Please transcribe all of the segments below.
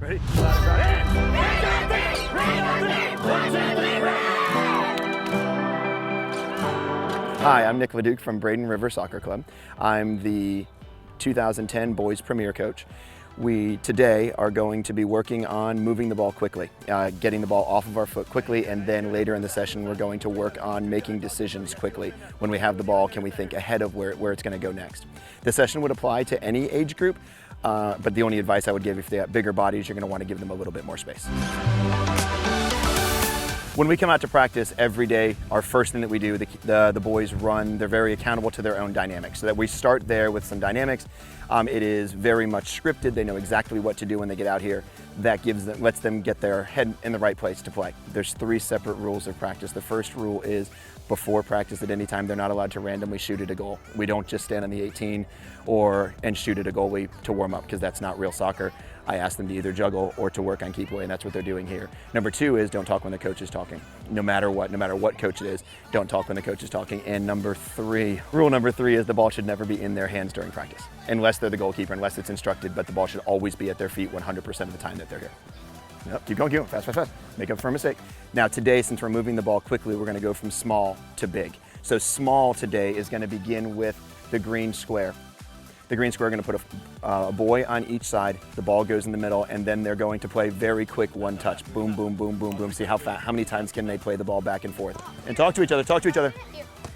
Ready? Hi, I'm Nick LeDuc from Braden River Soccer Club. I'm the 2010 Boys Premier Coach. We today are going to be working on moving the ball quickly, getting the ball off of our foot quickly, and then later in the session we're going to work on making decisions quickly. When we have the ball, can we think ahead of where it's going to go next? The session would apply to any age group, but the only advice I would give if they have bigger bodies, you're going to want to give them a little bit more space. When we come out to practice every day, our first thing that we do, the boys run, they're very accountable to their own dynamics. So that we start there with some dynamics. It is very much scripted. They know exactly what to do when they get out here. That lets them get their head in the right place to play. There's 3 separate rules of practice. The first rule is before practice at any time, they're not allowed to randomly shoot at a goal. We don't just stand on the 18 and shoot at a goalie to warm up, because that's not real soccer. I ask them to either juggle or to work on keep away, and that's what they're doing here. Number 2 is don't talk when the coach is talking. No matter what coach it is, don't talk when the coach is talking. And rule number 3 is the ball should never be in their hands during practice, unless they're the goalkeeper, unless it's instructed, but the ball should always be at their feet 100% of the time that they're here. Yep, keep going, fast. Make up for a mistake. Now today, since we're moving the ball quickly, we're gonna go from small to big. So small today is gonna begin with the green square. The green square, going to put a boy on each side, the ball goes in the middle, and then they're going to play very quick one touch. Boom, boom, boom, boom, boom. See how many times can they play the ball back and forth. And talk to each other.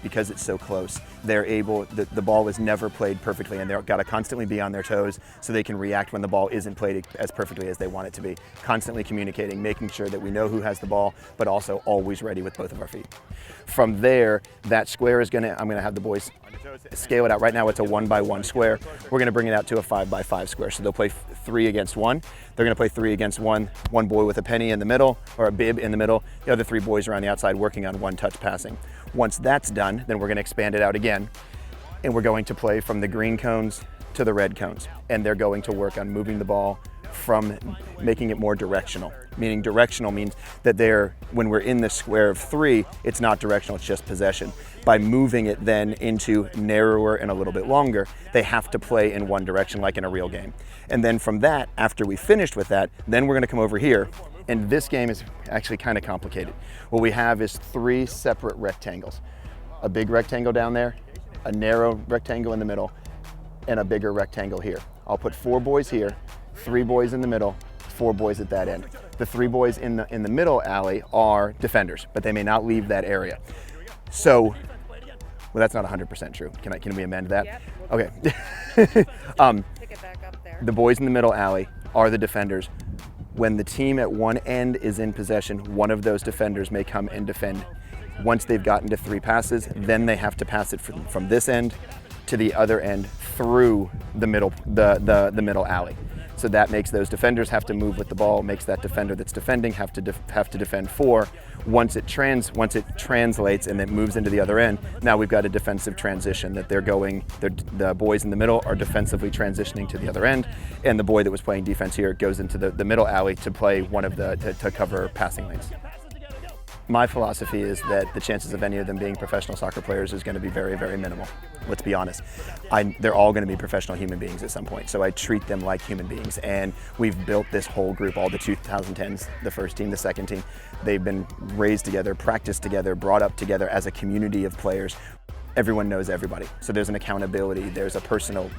Because it's so close, they're able, the ball is never played perfectly, and they've got to constantly be on their toes so they can react when the ball isn't played as perfectly as they want it to be. Constantly communicating, making sure that we know who has the ball, but also always ready with both of our feet. From there, that square is I'm gonna have the boys scale it out. Right now it's a 1x1 square. We're gonna bring it out to a 5x5 square. So they'll play 3 against 1. They're gonna play 3 against 1. One boy with a penny in the middle, or a bib in the middle. The other 3 boys are on the outside working on one touch passing. Once that's done, then we're gonna expand it out again, and we're going to play from the green cones to the red cones. And they're going to work on moving the ball from making it more directional. Meaning directional means that when we're in the square of 3, it's not directional, it's just possession. By moving it then into narrower and a little bit longer, they have to play in one direction like in a real game. And then from that, after we finished with that, then we're gonna come over here, and this game is actually kind of complicated. What we have is 3 separate rectangles. A big rectangle down there, a narrow rectangle in the middle, and a bigger rectangle here. I'll put 4 boys here, 3 boys in the middle, 4 boys at that end. The 3 boys in the middle alley are defenders, but they may not leave that area. So, well, that's not 100% true. Can we amend that? Yep. Okay. Pick it back up there. The boys in the middle alley are the defenders. When the team at one end is in possession, one of those defenders may come and defend. Once they've gotten to 3 passes, then they have to pass it from this end to the other end through the middle alley. So that makes those defenders have to move with the ball, makes that defender that's defending have to defend 4. Once it translates and it moves into the other end, now we've got a defensive transition that the boys in the middle are defensively transitioning to the other end, and the boy that was playing defense here goes into the middle alley to play to cover passing lanes. My philosophy is that the chances of any of them being professional soccer players is going to be very, very minimal. Let's be honest. They're all going to be professional human beings at some point, so I treat them like human beings. And we've built this whole group, all the 2010s, the first team, the second team. They've been raised together, practiced together, brought up together as a community of players. Everyone knows everybody. So there's an accountability, there's a personal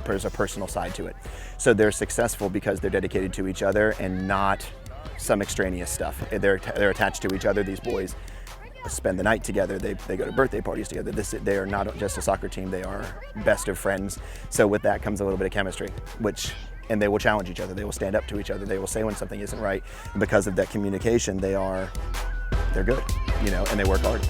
side to it. So they're successful because they're dedicated to each other and not some extraneous stuff. They're attached to each other. These boys spend the night together. They go to birthday parties together. They are not just a soccer team. They are best of friends. So with that comes a little bit of chemistry, and they will challenge each other. They will stand up to each other. They will say when something isn't right. And because of that communication, they're good, and they work hard.